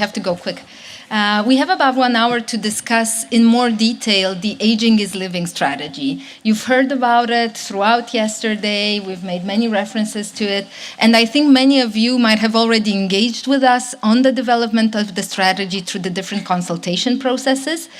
Have to go quick. We have about 1 hour to discuss in more detail the Aging is Living strategy. You've heard about it throughout yesterday. We've made many references to it. And I think many of you might have already engaged with us on the development of the strategy through the different consultation processes.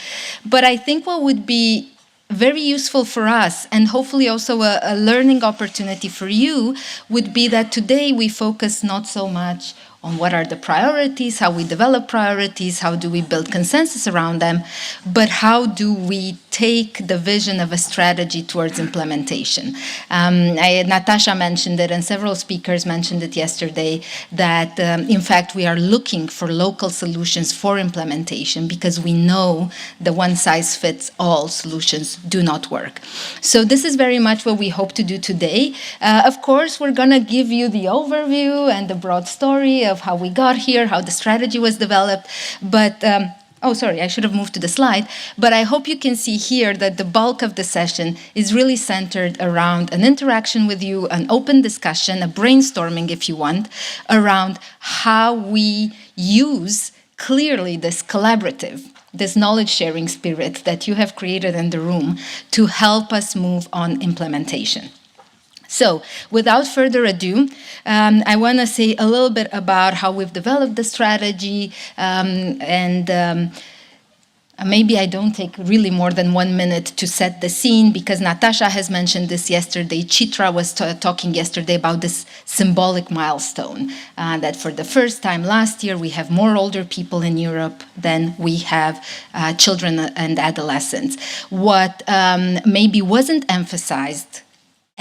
But I think what would be very useful for us, and hopefully also a learning opportunity for you, would be that today we focus not so much on what are the priorities, how we develop priorities, how do we build consensus around them, but how do we take the vision of a strategy towards implementation. Natasha mentioned it, and several speakers mentioned it yesterday, that in fact we are looking for local solutions for implementation because we know the one-size-fits-all solutions do not work. So this is very much what we hope to do today. Of course, we're going to give you the overview and the broad story of how we got here, how the strategy was developed, but oh, sorry, I should have moved to the slide, but I hope you can see here that the bulk of the session is really centered around an interaction with you, an open discussion, a brainstorming, if you want, around how we use clearly this collaborative, this knowledge-sharing spirit that you have created in the room to help us move on implementation. So, without further ado, I want to say a little bit about how we've developed the strategy, maybe I don't take really more than 1 minute to set the scene, because Natasha has mentioned this yesterday. Chitra was talking yesterday about this symbolic milestone, that for the first time last year, we have more older people in Europe than we have children and adolescents. What maybe wasn't emphasized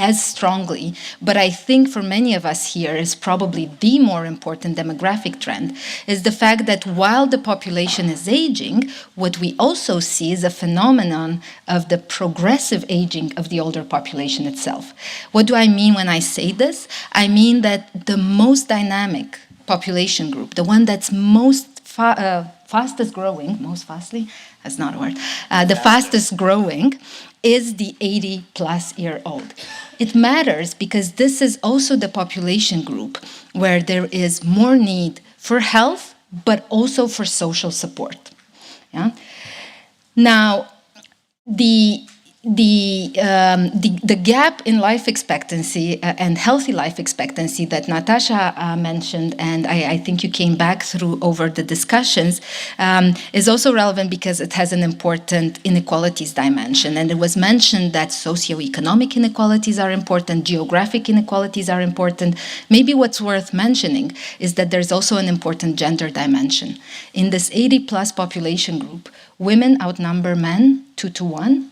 as strongly, but I think for many of us here is probably the more important demographic trend, is the fact that while the population is aging, what we also see is a phenomenon of the progressive aging of the older population itself. What do I mean when I say this? I mean that the most dynamic population group, the one that's fastest growing, most fastly, that's not a word, the fastest growing is the 80-plus-year-old. It matters because this is also the population group where there is more need for health, but also for social support. Yeah? Now, the gap in life expectancy and healthy life expectancy that Natasha mentioned, and I think you came back through over the discussions, is also relevant because it has an important inequalities dimension. And it was mentioned that socioeconomic inequalities are important, geographic inequalities are important. Maybe what's worth mentioning is that there's also an important gender dimension. In this 80-plus population group, women outnumber men 2-to-1.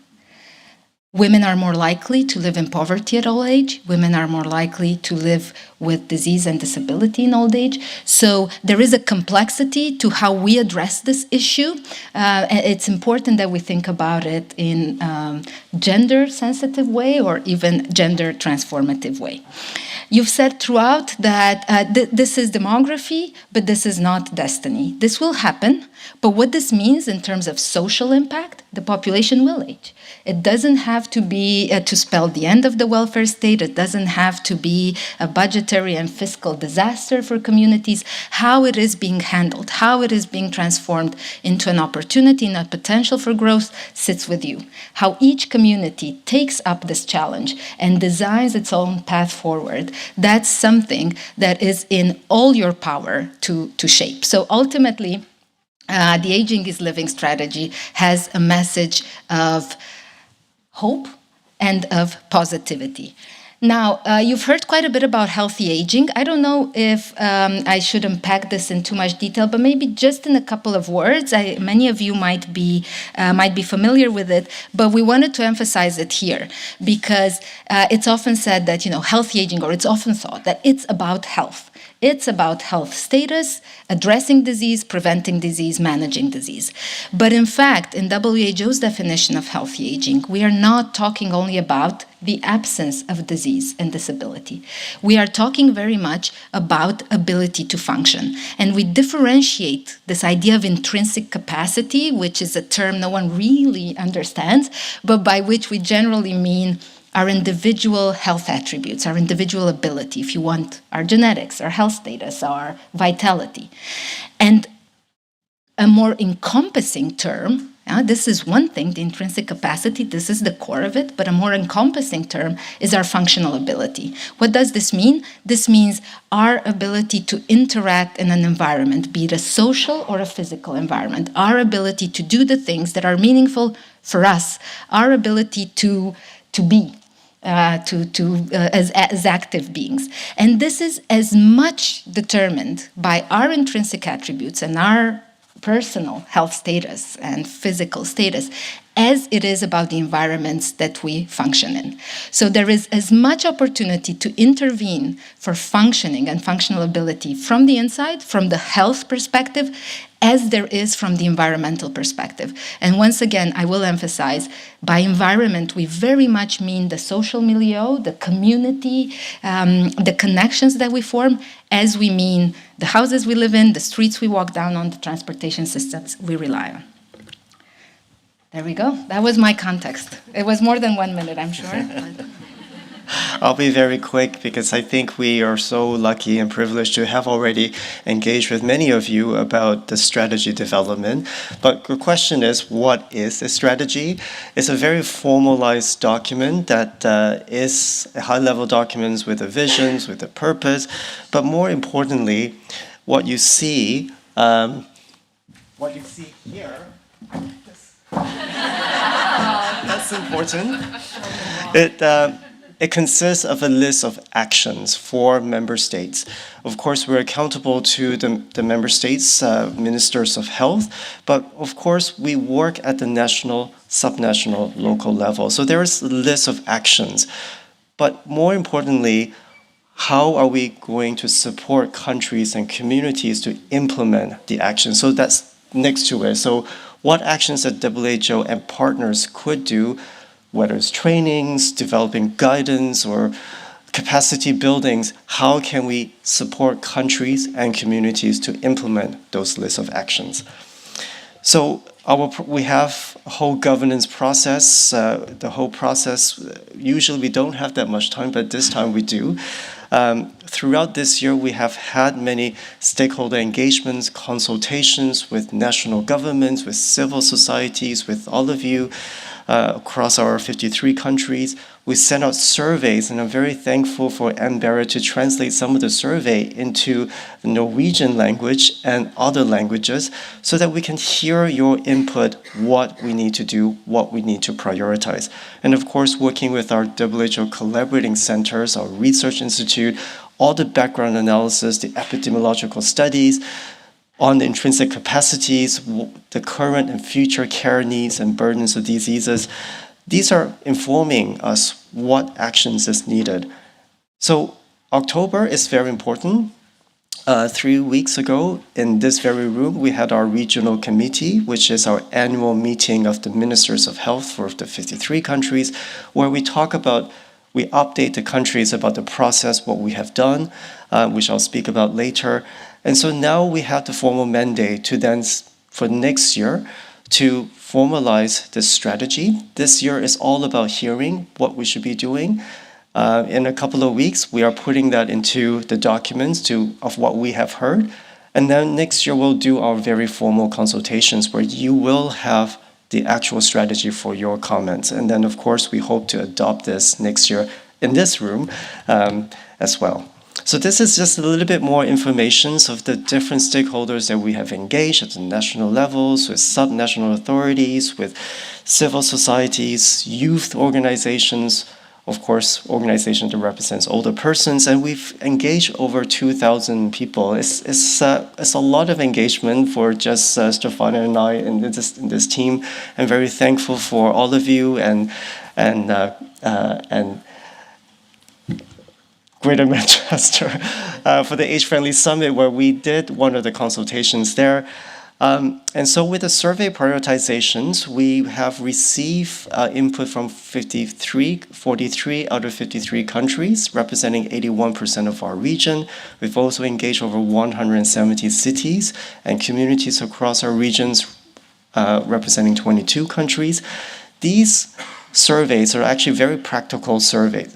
Women are more likely to live in poverty at old age. Women are more likely to live with disease and disability in old age. So there is a complexity to how we address this issue. It's important that we think about it in gender-sensitive way or even gender-transformative way. You've said throughout that this is demography, but this is not destiny. This will happen, but what this means in terms of social impact, the population will age. It doesn't have to be to spell the end of the welfare state. It doesn't have to be a budgetary and fiscal disaster for communities. How it is being handled, how it is being transformed into an opportunity and a potential for growth sits with you. How each community takes up this challenge and designs its own path forward, that's something that is in all your power to shape. So ultimately, the Aging is Living strategy has a message of hope and of positivity. Now, you've heard quite a bit about healthy aging. I don't know if I should unpack this in too much detail, but maybe just in a couple of words. Many of you might be familiar with it, but we wanted to emphasize it here because it's often said that, healthy aging, or it's often thought that it's about health. It's about health status, addressing disease, preventing disease, managing disease. But in fact, in WHO's definition of healthy aging, we are not talking only about the absence of disease and disability. We are talking very much about ability to function. And we differentiate this idea of intrinsic capacity, which is a term no one really understands, but by which we generally mean our individual health attributes, our individual ability, if you want, our genetics, our health status, our vitality. And a more encompassing term. This is one thing, the intrinsic capacity, this is the core of it, but a more encompassing term is our functional ability. What does this mean? This means our ability to interact in an environment, be it a social or a physical environment, our ability to do the things that are meaningful for us, our ability to be. As active beings. And this is as much determined by our intrinsic attributes and our personal health status and physical status as it is about the environments that we function in. So there is as much opportunity to intervene for functioning and functional ability from the inside, from the health perspective, as there is from the environmental perspective. And once again, I will emphasize, by environment, we very much mean the social milieu, the community, the connections that we form, as we mean the houses we live in, the streets we walk down on, the transportation systems we rely on. There we go. That was my context. It was more than 1 minute, I'm sure. I'll be very quick because I think we are so lucky and privileged to have already engaged with many of you about the strategy development. But the question is, what is a strategy? It's a very formalized document that is a high-level document with the visions, with the purpose. But more importantly, what you see here. That's important. It consists of a list of actions for member states. Of course, we're accountable to the member states, ministers of health, but of course, we work at the national, subnational, local level. So there is a list of actions. But more importantly, how are we going to support countries and communities to implement the actions? So that's next to it. So what actions that WHO and partners could do, whether it's trainings, developing guidance, or capacity buildings, how can we support countries and communities to implement those lists of actions? So we have a whole governance process. The whole process, usually we don't have that much time, but this time we do. Throughout this year, we have had many stakeholder engagements, consultations with national governments, with civil societies, with all of you across our 53 countries. We sent out surveys, and I'm very thankful for Anne Barrett to translate some of the survey into the Norwegian language and other languages so that we can hear your input, what we need to do, what we need to prioritize. And of course, working with our WHO collaborating centers, our research institute, all the background analysis, the epidemiological studies, on the intrinsic capacities, the current and future care needs and burdens of diseases. These are informing us what actions is needed. So October is very important. 3 weeks ago, in this very room, we had our regional committee, which is our annual meeting of the ministers of health for the 53 countries, where we update the countries about the process, what we have done, which I'll speak about later. And so now we have the formal mandate to then, for next year, to formalize this strategy. This year is all about hearing what we should be doing. In a couple of weeks, we are putting that into the documents of what we have heard. And then next year, we'll do our very formal consultations where you will have the actual strategy for your comments. And then, of course, we hope to adopt this next year in this room as well. So this is just a little bit more information of the different stakeholders that we have engaged at the national levels, with subnational authorities, with civil societies, youth organizations, of course, organizations that represents older persons, and we've engaged over 2,000 people. It's a lot of engagement for just Stefania and I in this team. I'm very thankful for all of you and Greater Manchester for the Age-Friendly Summit, where we did one of the consultations there. And so with the survey prioritizations, we have received input from 43 out of 53 countries, representing 81% of our region. We've also engaged over 170 cities and communities across our regions, representing 22 countries. These surveys are actually very practical surveys.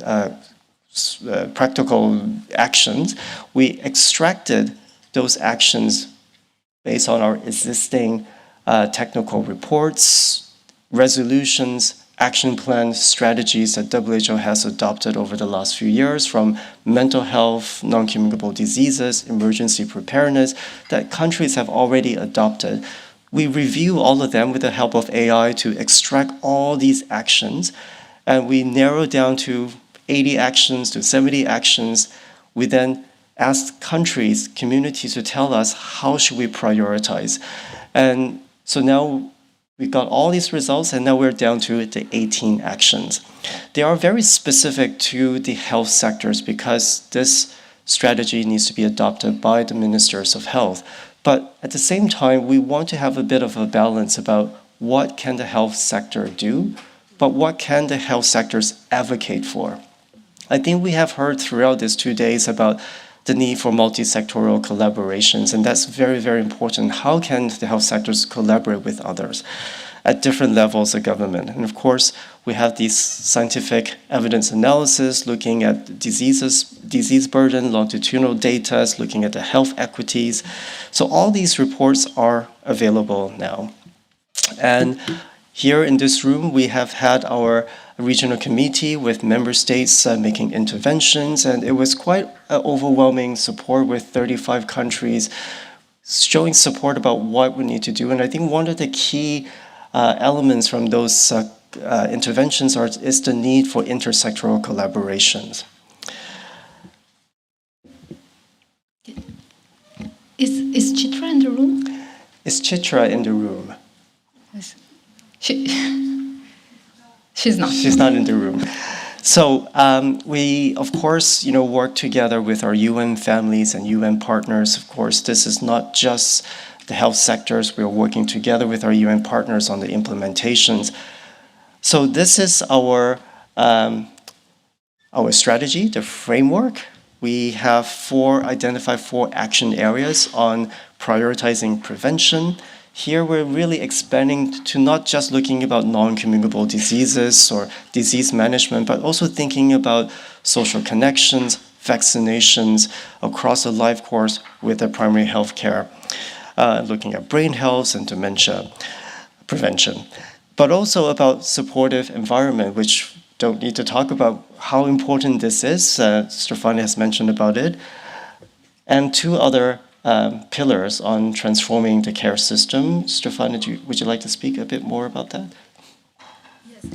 Practical actions. We extracted those actions based on our existing technical reports, resolutions, action plans, strategies that WHO has adopted over the last few years, from mental health, non-communicable diseases, emergency preparedness, that countries have already adopted. We review all of them with the help of AI to extract all these actions, and we narrow down to 80 actions to 70 actions. We then ask countries, communities to tell us how should we prioritize. And so now we got all these results, and now we're down to the 18 actions. They are very specific to the health sectors because this strategy needs to be adopted by the ministers of health. But at the same time, we want to have a bit of a balance about what can the health sector do, but what can the health sectors advocate for. I think we have heard throughout these 2 days about the need for multi-sectoral collaborations, and that's very, very important. How can the health sectors collaborate with others at different levels of government? And of course, we have these scientific evidence analysis looking at disease burden, longitudinal data, looking at the health equities. So all these reports are available now. And here in this room, we have had our regional committee with member states making interventions, and it was quite overwhelming support with 35 countries showing support about what we need to do. And I think one of the key elements from those interventions is the need for intersectoral collaborations. Is Chitra in the room? Is Chitra in the room? She's not. She's not in the room. So we, of course, work together with our UN families and UN partners. Of course, this is not just the health sectors. We are working together with our UN partners on the implementations. So this is our strategy, the framework. We have identified four action areas on prioritizing prevention. Here we're really expanding to not just looking about non-communicable diseases or disease management, but also thinking about social connections, vaccinations across the life course with the primary health care, looking at brain health and dementia prevention, but also about supportive environment, which don't need to talk about how important this is. Stefania has mentioned about it. And two other pillars on transforming the care system. Stefania, would you like to speak a bit more about that? Yes.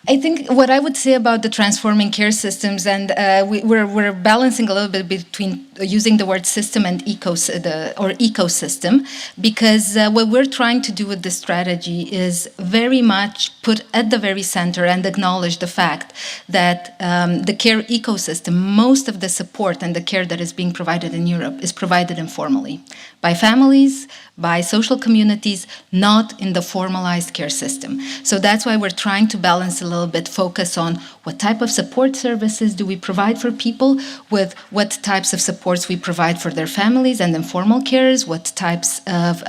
I think what I would say about the transforming care systems, and we're balancing a little bit between using the word system and ecosystem, because what we're trying to do with this strategy is very much put at the very center and acknowledge the fact that the care ecosystem, most of the support and the care that is being provided in Europe is provided informally by families, by social communities, not in the formalized care system. So that's why we're trying to balance a little bit, focus on what type of support services do we provide for people, with what types of supports we provide for their families and informal cares, what types of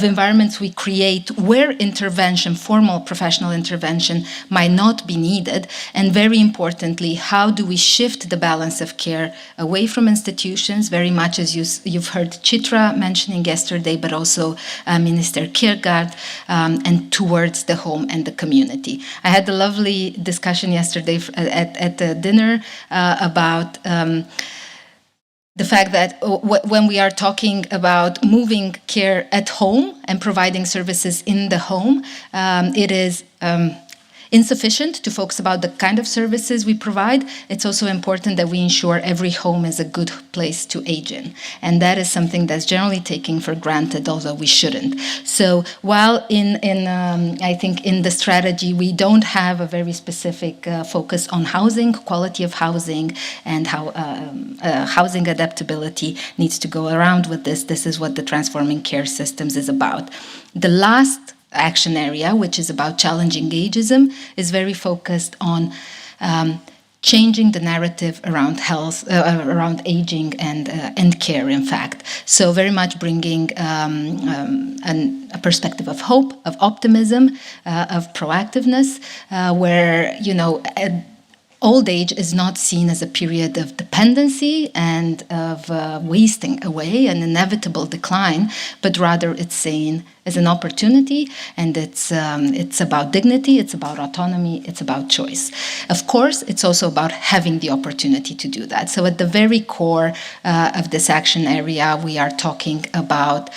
environments we create where intervention, formal professional intervention, might not be needed, and very importantly, how do we shift the balance of care away from institutions, very much as you've heard Chitra mentioning yesterday, but also Minister Kiergaard, and towards the home and the community. I had a lovely discussion yesterday at the dinner about the fact that when we are talking about moving care at home and providing services in the home, it is insufficient to focus about the kind of services we provide. It's also important that we ensure every home is a good place to age in. And that is something that's generally taken for granted, although we shouldn't. So while I think in the strategy, we don't have a very specific focus on housing, quality of housing, and how housing adaptability needs to go around with this. This is what the Transforming Care Systems is about. The last action area, which is about challenging ageism, is very focused on changing the narrative around health, around aging and care, in fact. So very much bringing a perspective of hope, of optimism, of proactiveness, where, old age is not seen as a period of dependency and of wasting away, an inevitable decline, but rather it's seen as an opportunity, and it's about dignity, it's about autonomy, it's about choice. Of course, it's also about having the opportunity to do that. So at the very core of this action area, we are talking about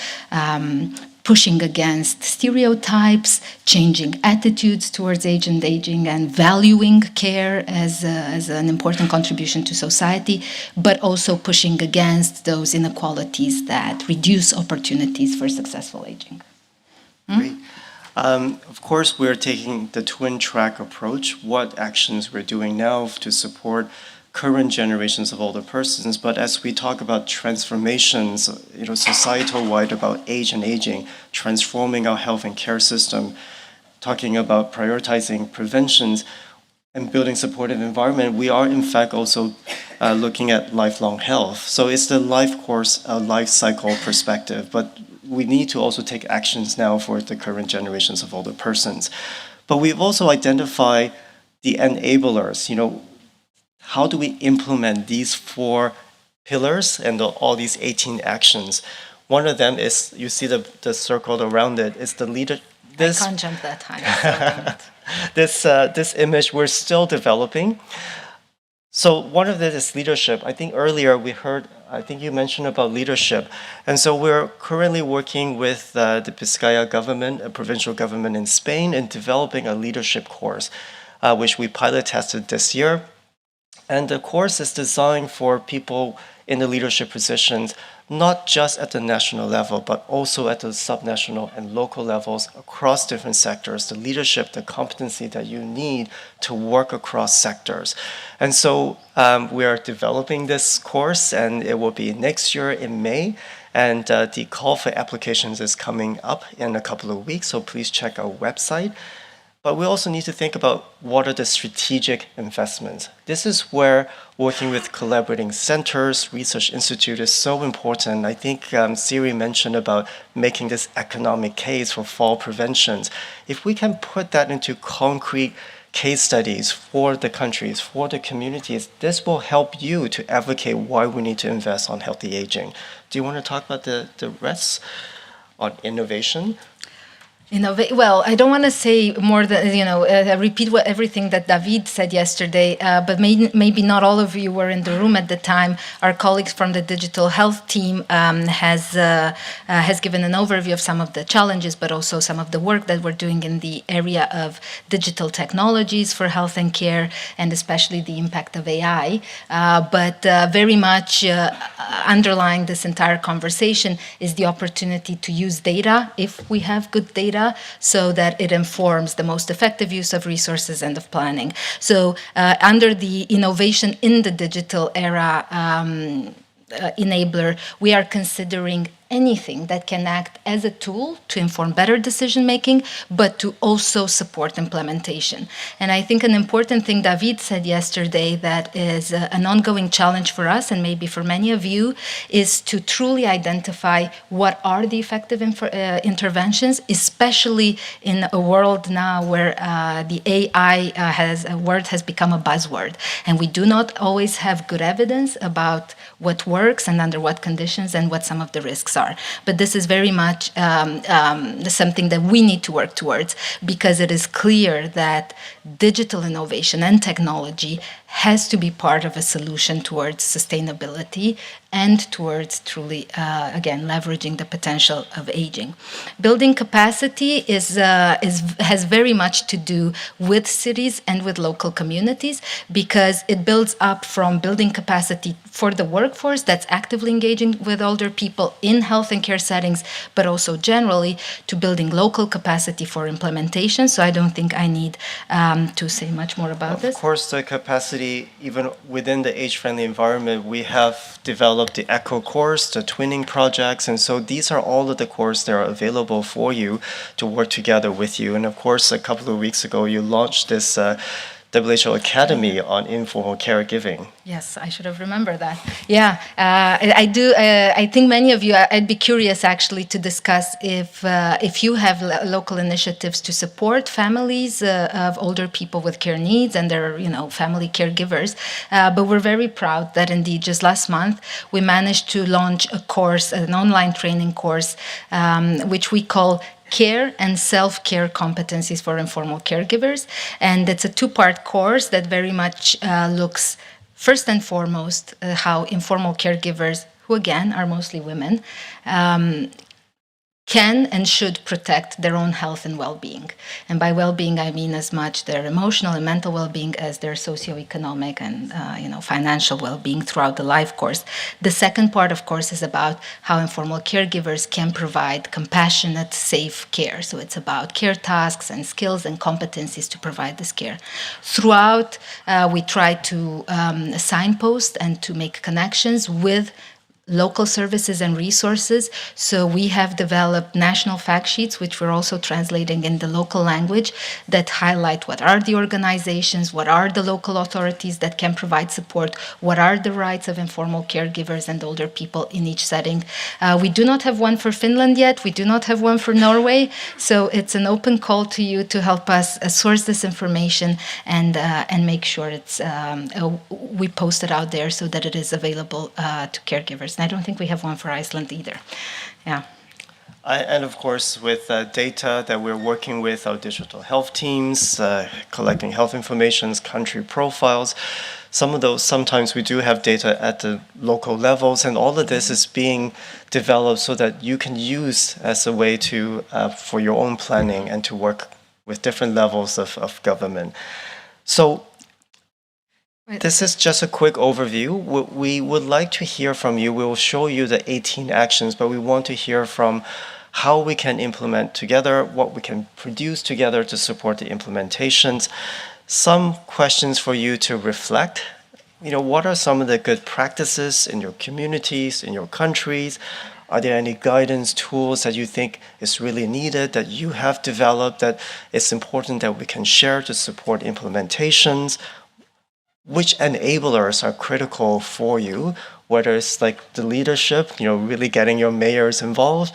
pushing against stereotypes, changing attitudes towards age and aging, and valuing care as an important contribution to society, but also pushing against those inequalities that reduce opportunities for successful aging. Great. Of course, we're taking the twin track approach, what actions we're doing now to support current generations of older persons. But as we talk about transformations, societal-wide about age and aging, transforming our health and care system, talking about prioritizing preventions and building supportive environment, we are in fact also looking at lifelong health. So it's the life course, life cycle perspective, but we need to also take actions now for the current generations of older persons. But we've also identified the enablers, how do we implement these 4 pillars and all these 18 actions? One of them is, you see the circle around it, is the leader. I can't jump that high. This image we're still developing. So one of it is leadership. I think earlier I think you mentioned about leadership. And so we're currently working with the Biscaya government, a provincial government in Spain, in developing a leadership course, which we pilot tested this year. And the course is designed for people in the leadership positions, not just at the national level, but also at the subnational and local levels across different sectors, the leadership, the competency that you need to work across sectors. And so we are developing this course, and it will be next year in May. And the call for applications is coming up in a couple of weeks, so please check our website. But we also need to think about what are the strategic investments. This is where working with collaborating centers, research institute is so important. I think Siri mentioned about making this economic case for fall preventions. If we can put that into concrete case studies for the countries, for the communities, this will help you to advocate why we need to invest on healthy aging. Do you want to talk about the rest on innovation? Well, I don't want to say more than, repeat everything that David said yesterday, but maybe not all of you were in the room at the time. Our colleagues from the digital health team has given an overview of some of the challenges, but also some of the work that we're doing in the area of digital technologies for health and care, and especially the impact of AI. But very much underlying this entire conversation is the opportunity to use data, if we have good data, so that it informs the most effective use of resources and of planning. So under the innovation in the digital era enabler, we are considering anything that can act as a tool to inform better decision making, but to also support implementation. And I think an important thing David said yesterday that is an ongoing challenge for us, and maybe for many of you, is to truly identify what are the effective interventions, especially in a world now where the AI word has become a buzzword. And we do not always have good evidence about what works and under what conditions and what some of the risks are. But this is very much something that we need to work towards, because it is clear that digital innovation and technology has to be part of a solution towards sustainability and towards truly, again, leveraging the potential of aging. Building capacity has very much to do with cities and with local communities, because it builds up from building capacity for the workforce that's actively engaging with older people in health and care settings, but also generally to building local capacity for implementation. So I don't think I need to say much more about this. Of course, the capacity, even within the age-friendly environment, we have developed the ECHO course, the twinning projects, and so these are all of the courses that are available for you to work together with you. And of course, a couple of weeks ago, you launched this WHO Academy on informal caregiving. Yes, I should have remembered that. Yeah, I do. I think many of you. I'd be curious actually to discuss if you have local initiatives to support families of older people with care needs and their family caregivers. But we're very proud that indeed just last month we managed to launch a course, an online training course, which we call Care and Self-Care Competencies for Informal Caregivers. And it's a two-part course that very much looks first and foremost how informal caregivers, who again are mostly women, can and should protect their own health and well-being. And by well-being, I mean as much their emotional and mental well-being as their socioeconomic and financial well-being throughout the life course. The second part, of course, is about how informal caregivers can provide compassionate, safe care. So it's about care tasks and skills and competencies to provide this care. Throughout, we try to signpost and to make connections with local services and resources. So we have developed national fact sheets, which we're also translating in the local language, that highlight what are the organizations, what are the local authorities that can provide support, what are the rights of informal caregivers and older people in each setting. We do not have one for Finland yet. We do not have one for Norway. So it's an open call to you to help us source this information and make sure we post it out there so that it is available to caregivers. And I don't think we have one for Iceland either. Yeah. And of course, with data that we're working with our digital health teams, collecting health information, country profiles, some of those, sometimes we do have data at the local levels, and all of this is being developed so that you can use as a way to, for your own planning and to work with different levels of government. So this is just a quick overview. We would like to hear from you. We will show you the 18 actions, but we want to hear from how we can implement together, what we can produce together to support the implementations. Some questions for you to reflect. What are some of the good practices in your communities, in your countries? Are there any guidance tools that you think is really needed, that you have developed, that it's important that we can share to support implementations? Which enablers are critical for you, whether it's like the leadership, really getting your mayors involved,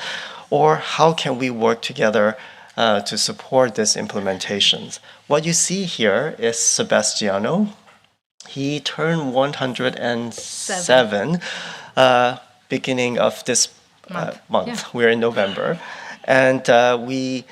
or how can we work together to support these implementations? What you see here is Sebastiano. He turned 107 beginning of this month. Yeah. We're in November. And we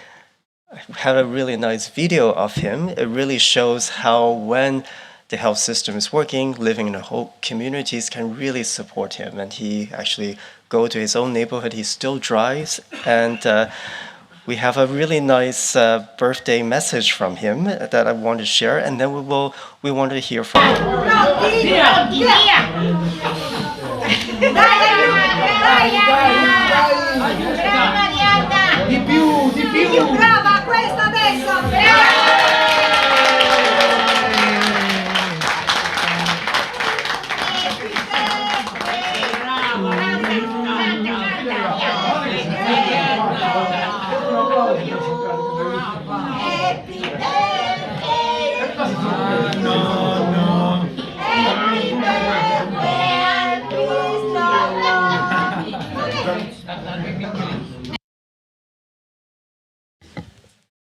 have a really nice video of him. It really shows how when the health system is working, living in the whole communities can really support him. And he actually go to his own neighborhood. He still drives. And we have a really nice birthday message from him that I want to share. And then we want to hear from him. Di più, brava, questa adesso,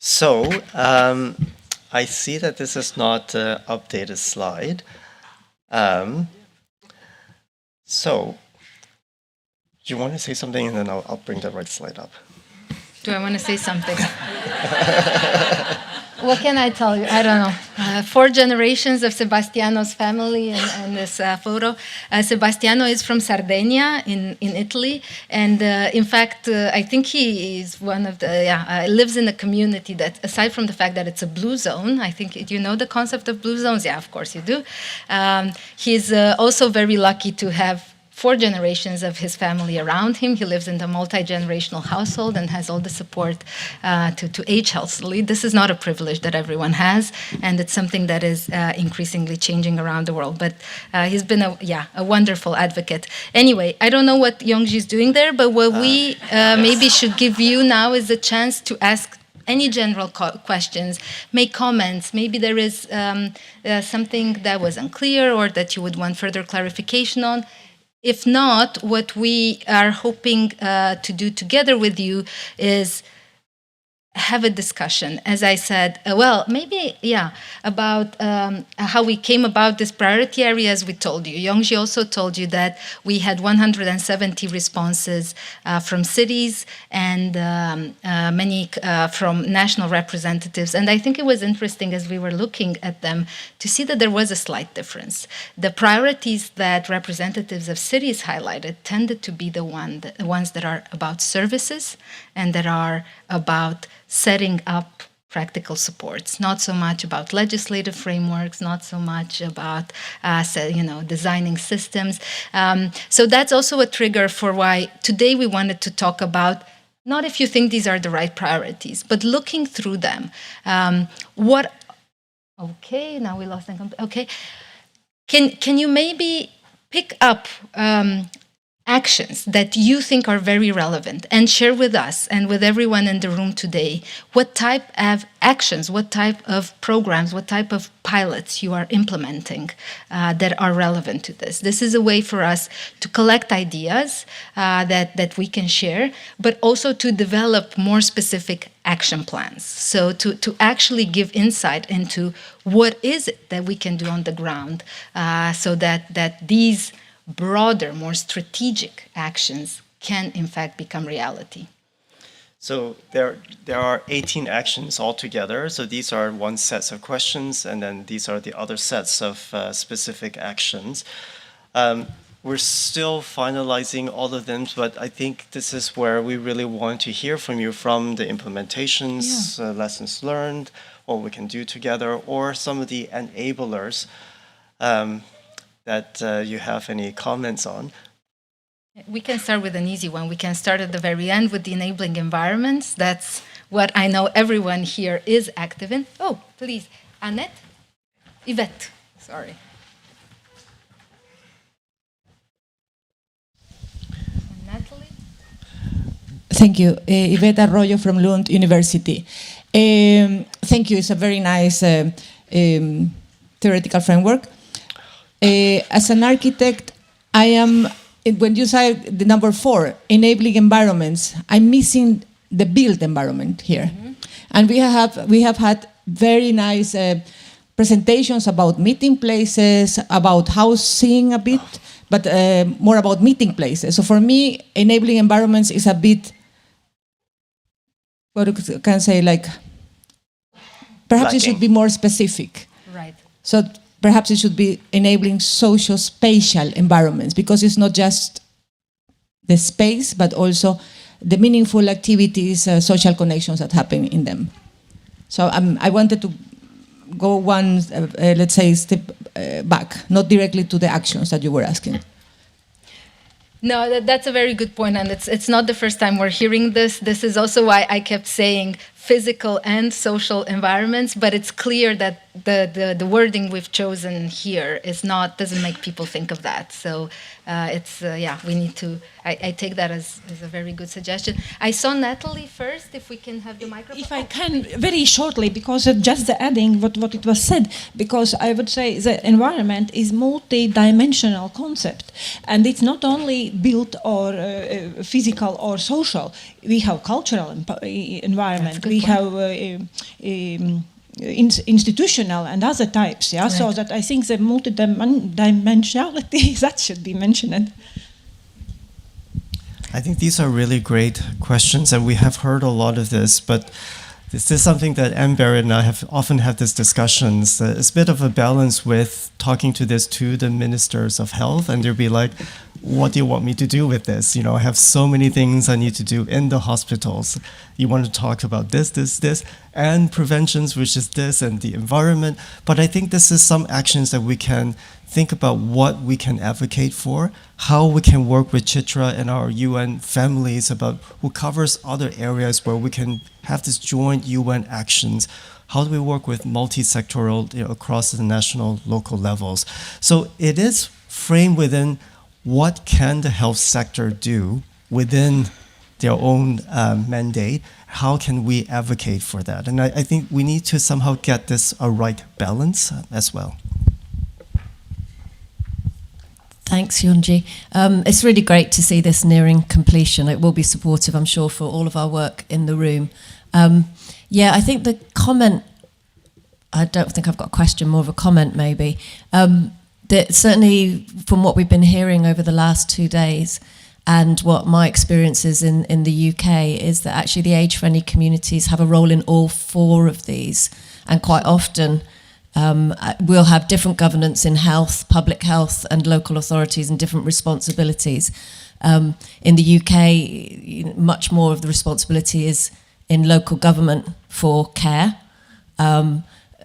So, I see that this is not an updated slide. So, do you want to say something, and then I'll bring the right slide up. Do I want to say something? What can I tell you? I don't know. 4 generations of Sebastiano's family in this photo. Sebastiano is from Sardinia in Italy. And in fact, I think he is one of the, lives in a community that, aside from the fact that it's a blue zone, I think, do you know the concept of blue zones? Yeah, of course you do. He's also very lucky to have 4 generations of his family around him. He lives in the multi-generational household and has all the support to age healthily. This is not a privilege that everyone has, and it's something that is increasingly changing around the world. But he's been a wonderful advocate. Anyway, I don't know what Yongjie is doing there, but what we maybe should give you now is a chance to ask any general questions, make comments. Maybe there is something that was unclear or that you would want further clarification on. If not, what we are hoping to do together with you is have a discussion, as I said, about how we came about this priority areas we told you. Yongjie also told you that we had 170 responses from cities and many from national representatives. And I think it was interesting as we were looking at them to see that there was a slight difference. The priorities that representatives of cities highlighted tended to be the ones that are about services and that are about setting up practical supports, not so much about legislative frameworks, not so much about designing systems. So that's also a trigger for why today we wanted to talk about not if you think these are the right priorities, but looking through them. Okay, now we lost them. Okay, can you maybe pick up actions that you think are very relevant and share with us and with everyone in the room today what type of actions, what type of programs, what type of pilots you are implementing that are relevant to this. This is a way for us to collect ideas that we can share, but also to develop more specific action plans. So to actually give insight into what is it that we can do on the ground so that these broader, more strategic actions can in fact become reality. So there are 18 actions altogether. So these are one set of questions, and then these are the other sets of specific actions. We're still finalizing all of them, but I think this is where we really want to hear from you, from the implementations, lessons learned, what we can do together, or some of the enablers that you have any comments on. We can start with an easy one. We can start at the very end with the enabling environments. That's what I know everyone here is active in. Oh, please, Yvette, sorry. And Natalie? Thank you. Yvette Arroyo from Lund University. Thank you. It's a very nice theoretical framework. As an architect, I am, when you say the number 4, enabling environments, I'm missing the built environment here. Mm-hmm. And we have had very nice presentations about meeting places, about housing a bit, but more about meeting places. So for me, enabling environments is a bit, what you can say, like, perhaps it should be more specific. Right. So perhaps it should be enabling social spatial environments, because it's not just the space, but also the meaningful activities, social connections that happen in them. So I wanted to go one, let's say, step back, not directly to the actions that you were asking. No, that's a very good point, and it's not the first time we're hearing this. This is also why I kept saying physical and social environments, but it's clear that the wording we've chosen here doesn't make people think of that. So we need to. I take that as a very good suggestion. I saw Natalie first. If we can have the microphone. If I can, very shortly, because just adding what it was said, because I would say the environment is multi-dimensional concept, and it's not only built or physical or social. We have cultural environment. We have institutional and other types. Yeah, right. So that I think the multi-dimensionality that should be mentioned. I think these are really great questions, and we have heard a lot of this, but this is something that Barrett and I have often had these discussions. It's a bit of a balance with talking to the ministers of health, and they'll be like, what do you want me to do with this? You know, I have so many things I need to do in the hospitals. You want to talk about this, and preventions, which is this, and the environment. But I think this is some actions that we can think about what we can advocate for, how we can work with Chitra and our UN families about who covers other areas where we can have this joint UN actions. How do we work with multi-sectoral, across the national, local levels? So it is framed within what can the health sector do within their own mandate. How can we advocate for that? And I think we need to somehow get this a right balance as well. Thanks, Yongjie. It's really great to see this nearing completion. It will be supportive, I'm sure, for all of our work in the room. Yeah, I think the comment, I don't think I've got a question, more of a comment maybe. That certainly from what we've been hearing over the last 2 days and what my experience is in the UK is that actually the age-friendly communities have a role in all 4 of these, and quite often we'll have different governance in health, public health and local authorities and different responsibilities. In the UK, much more of the responsibility is in local government for care.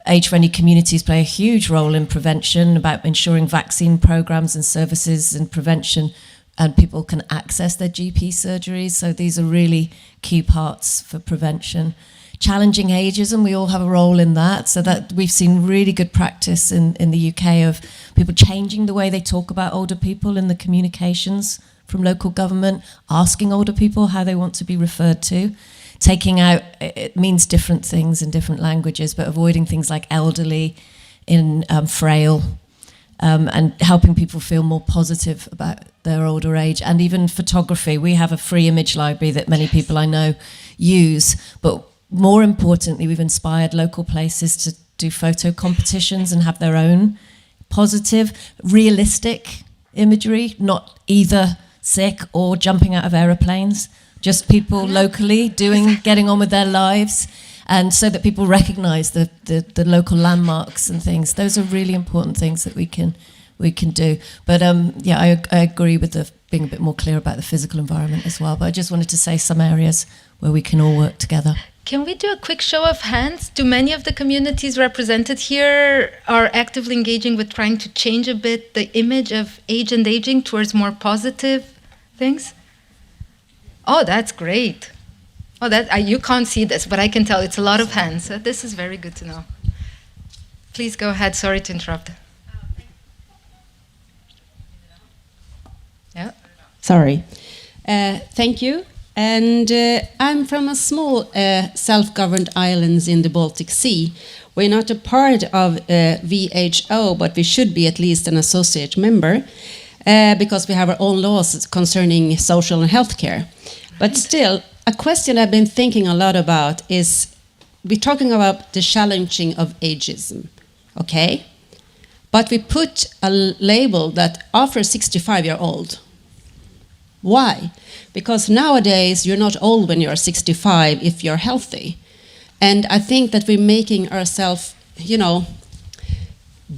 Age-friendly communities play a huge role in prevention, about ensuring vaccine programs and services and prevention, and people can access their GP surgeries. So these are really key parts for prevention. Challenging ageism, we all have a role in that. So that we've seen really good practice in the UK of people changing the way they talk about older people in the communications from local government, asking older people how they want to be referred to. Taking out, it means different things in different languages, but avoiding things like elderly, frail, and helping people feel more positive about their older age. And even photography. We have a free image library that many people I know use, but more importantly, we've inspired local places to do photo competitions and have their own positive, realistic imagery, not either sick or jumping out of aeroplanes. Just people locally getting on with their lives, and so that people recognise the local landmarks and things. Those are really important things that we can do. But yeah, I agree with being a bit more clear about the physical environment as well. But I just wanted to say some areas where we can all work together. Can we do a quick show of hands? Do many of the communities represented here are actively engaging with trying to change a bit the image of age and aging towards more positive things? Oh, that's great. Oh, you can't see this, but I can tell it's a lot of hands. So this is very good to know. Please go ahead. Sorry to interrupt. Yeah. Sorry. Thank you. And I'm from a small self-governed islands in the Baltic Sea. We're not a part of WHO, but we should be at least an associate member because we have our own laws concerning social and healthcare. But still, a question I've been thinking a lot about is, we're talking about the challenging of ageism, okay? But we put a label that offers 65-year-old. Why? Because nowadays you're not old when you're 65 if you're healthy. And I think that we're making ourselves,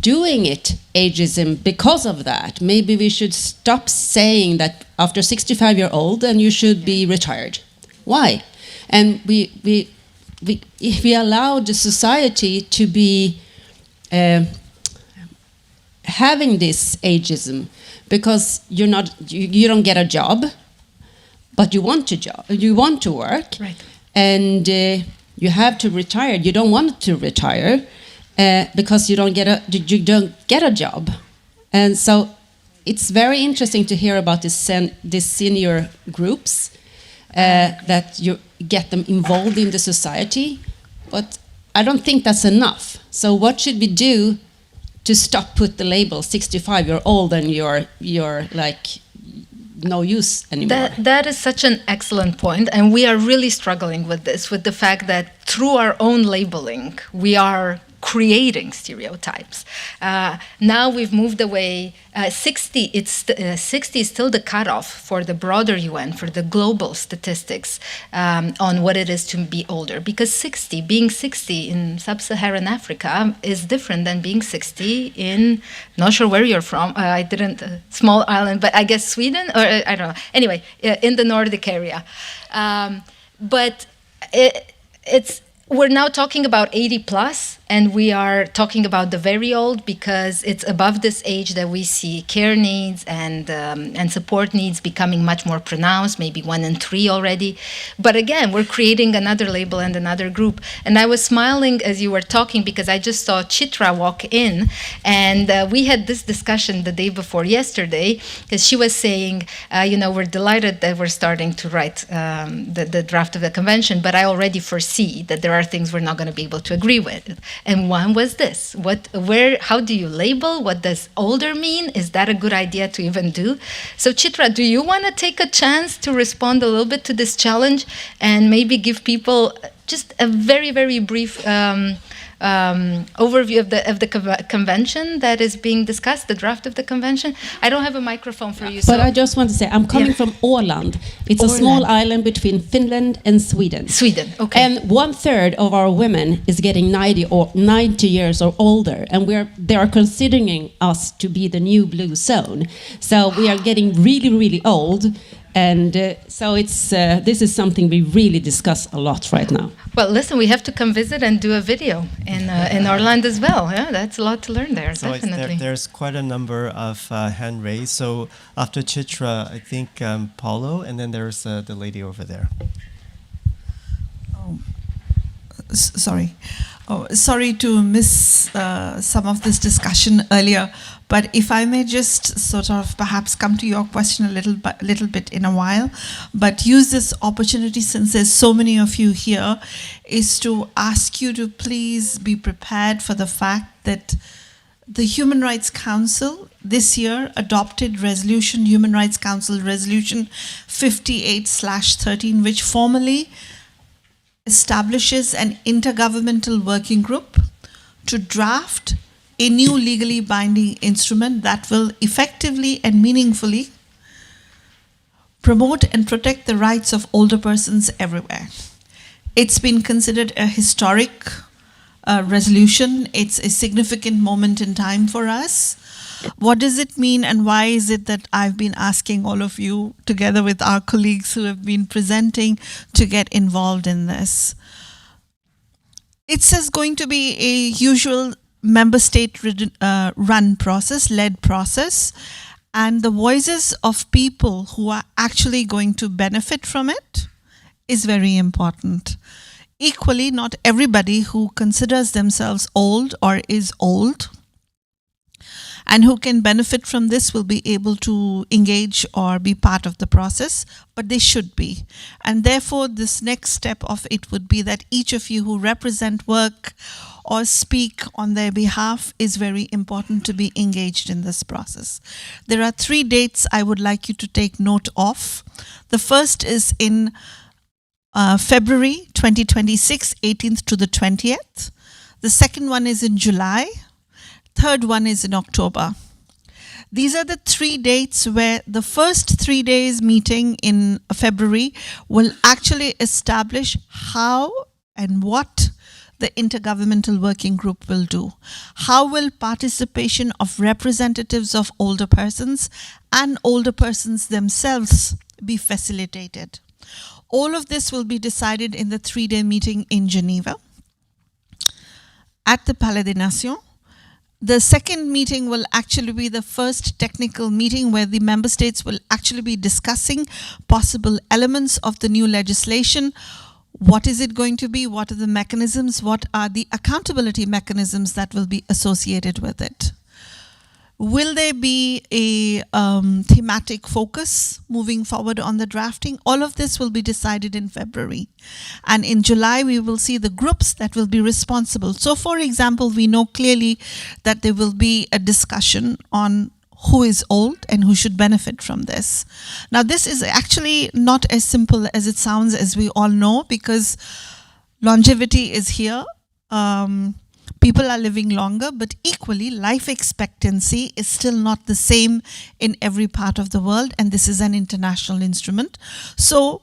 doing it ageism because of that. Maybe we should stop saying that after 65-year-old and you should be retired. Why? And if we allow the society to be having this ageism, because you don't get a job, but you want to work, right? And you have to retire. You don't want to retire because you don't get a job, and so it's very interesting to hear about this senior groups that you get them involved in the society, but I don't think that's enough. So what should we do to stop put the label 65-year-old and you're like no use anymore? That is such an excellent point, and we are really struggling with this, with the fact that through our own labeling, we are creating stereotypes. Now we've moved away. 60 is still the cutoff for the broader UN, for the global statistics on what it is to be older. Because being 60 in sub-Saharan Africa is different than being 60 in, not sure where you're from. I didn't, small island, but I guess Sweden, or I don't know. Anyway, in the Nordic area. But we're now talking about 80 plus, And we are talking about the very old because it's above this age that we see care needs and support needs becoming much more pronounced, maybe 1 and 3 already. But again, we're creating another label and another group. And I was smiling as you were talking because I just saw Chitra walk in, and we had this discussion the day before yesterday, because she was saying, we're delighted that we're starting to write the draft of the convention, but I already foresee that there are things we're not going to be able to agree with. And one was this: how do you label? What does older mean? Is that a good idea to even do? So Chitra, do you want to take a chance to respond a little bit to this challenge and maybe give people just a very, very brief overview of the convention that is being discussed, the draft of the convention? I don't have a microphone for you. But I just want to say, I'm coming from Åland. It's a small island between Finland and Sweden. Sweden, okay. And 1/3 of our women is getting 90 years or older, and they are considering us to be the new blue zone. So we are getting really, really old. And so this is something we really discuss a lot right now. Well, listen, we have to come visit and do a video in our land as well. Yeah, that's a lot to learn there, So definitely. there's quite a number of hand raised. So after Chitra, I think Paulo, and then there's the lady over there. Sorry. Sorry to miss some of this discussion earlier, but if I may just sort of perhaps come to your question a little bit in a while, but use this opportunity, since there's so many of you here, is to ask you to please be prepared for the fact that the Human Rights Council this year adopted Human Rights Council Resolution 58/13, which formally establishes an intergovernmental working group to draft a new legally binding instrument that will effectively and meaningfully promote and protect the rights of older persons everywhere. It's been considered a historic resolution. It's a significant moment in time for us. What does it mean, and why is it that I've been asking all of you, together with our colleagues who have been presenting, to get involved in this? It's going to be a usual member state run process, led process, and the voices of people who are actually going to benefit from it is very important. Equally, not everybody who considers themselves old or is old and who can benefit from this will be able to engage or be part of the process, but they should be. And therefore, this next step of it would be that each of you who represent, work, or speak on their behalf is very important to be engaged in this process. There are 3 dates I would like you to take note of. The first is in February 2026, 18th to the 20th. The second one is in July. Third one is in October. These are the 3 dates where the first 3 days meeting in February will actually establish how and what the Intergovernmental Working Group will do. How will participation of representatives of older persons and older persons themselves be facilitated? All of this will be decided in the 3-day meeting in Geneva at the Palais des Nations. The second meeting will actually be the first technical meeting where the member states will actually be discussing possible elements of the new legislation. What is it going to be? What are the mechanisms? What are the accountability mechanisms that will be associated with it? Will there be a thematic focus moving forward on the drafting? All of this will be decided in February. And in July, we will see the groups that will be responsible. So, for example, we know clearly that there will be a discussion on who is old and who should benefit from this. Now, this is actually not as simple as it sounds, as we all know, because longevity is here. People are living longer, but equally, life expectancy is still not the same in every part of the world, and this is an international instrument. So,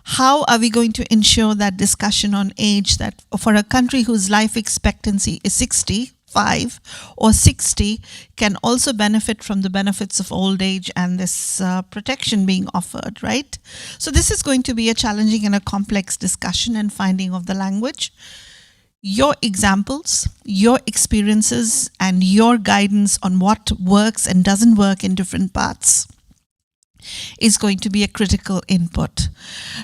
how are we going to ensure that discussion on age, that for a country whose life expectancy is 65 or 60, can also benefit from the benefits of old age and this protection being offered, right? So this is going to be a challenging and a complex discussion and finding of the language. your examples, your experiences, and your guidance on what works and doesn't work in different parts is going to be a critical input.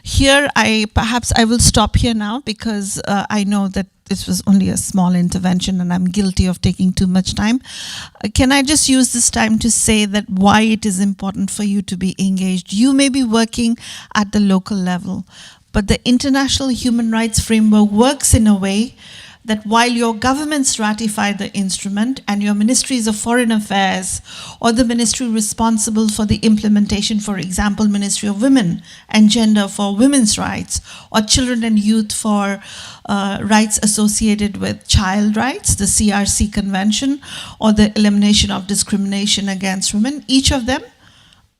Here, perhaps I will stop here now because I know that this was only a small intervention and I'm guilty of taking too much time. Can I just use this time to say that why it is important for you to be engaged? You may be working at the local level, but the international human rights framework works in a way that while your governments ratify the instrument and your ministries of foreign affairs or the ministry responsible for the implementation, for example, Ministry of Women and Gender for women's rights, or children and youth for rights associated with child rights, the CRC Convention, or the elimination of discrimination against women, each of them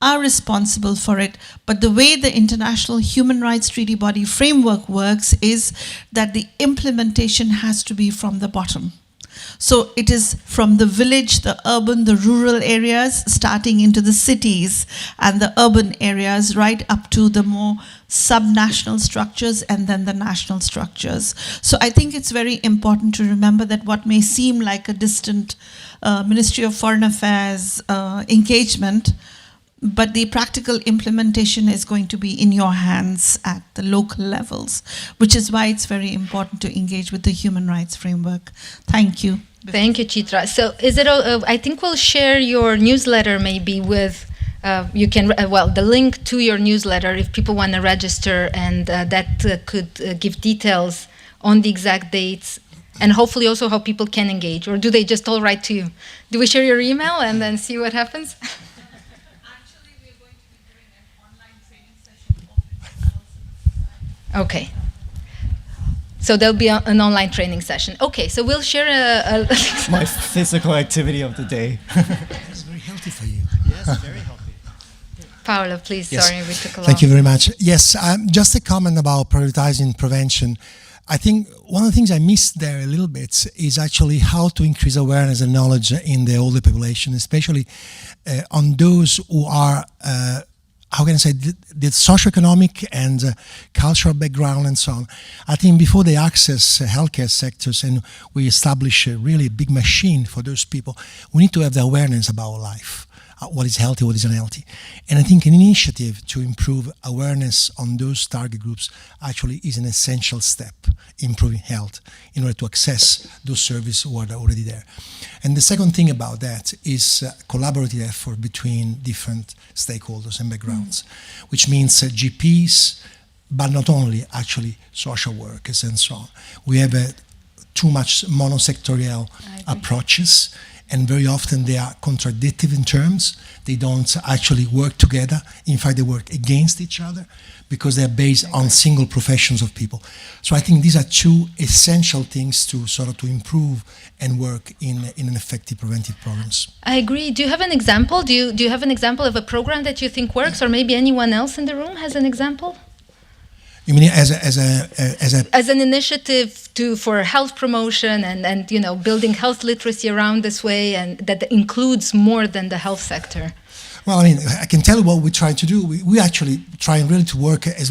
are responsible for it. But the way the International Human Rights Treaty Body framework works is that the implementation has to be from the bottom. So it is from the village, the urban, the rural areas, starting into the cities and the urban areas, right up to the more subnational structures and then the national structures. So I think it's very important to remember that what may seem like a distant Ministry of Foreign Affairs engagement, but the practical implementation is going to be in your hands at the local levels, which is why it's very important to engage with the human rights framework. Thank you. Thank you, Chitra. So is it, I think we'll share your newsletter maybe with, you can, the link to your newsletter if people want to register, and that could give details on the exact dates and hopefully also how people can engage. Or do they just all write to you? Do we share your email and then see what happens? Okay. So there'll be an online training session. Okay, so we'll share a my physical activity of the day. It's very healthy for you. Yes, very healthy. Paolo, please. Yes. Sorry, we took a long. Thank you very much. Yes, just a comment about prioritizing prevention. I think one of the things I missed there a little bit is actually how to increase awareness and knowledge in the older population, especially on those who are how can I say, the socioeconomic and cultural background and so on. I think before they access healthcare sectors and we establish a really big machine for those people, we need to have the awareness about life, what is healthy, what is unhealthy. And I think an initiative to improve awareness on those target groups actually is an essential step in improving health in order to access those services who are already there. And the second thing about that is collaborative effort between different stakeholders and backgrounds, which means GPs, but not only, actually social workers and so on. We have too much monosectorial approaches, and very often they are contradictory in terms. They don't actually work together. In fact, they work against each other because they're based on single professions of people. So I think these are two essential things to sort of to improve and work in an effective preventive programs. I agree. Do you have an example? Do you have an example of a program that you think works, or maybe anyone else in the room has an example? You mean as an initiative for health promotion and building health literacy around this way, and that includes more than the health sector? Well, I mean, I can tell you what we try to do. We actually try really to work, as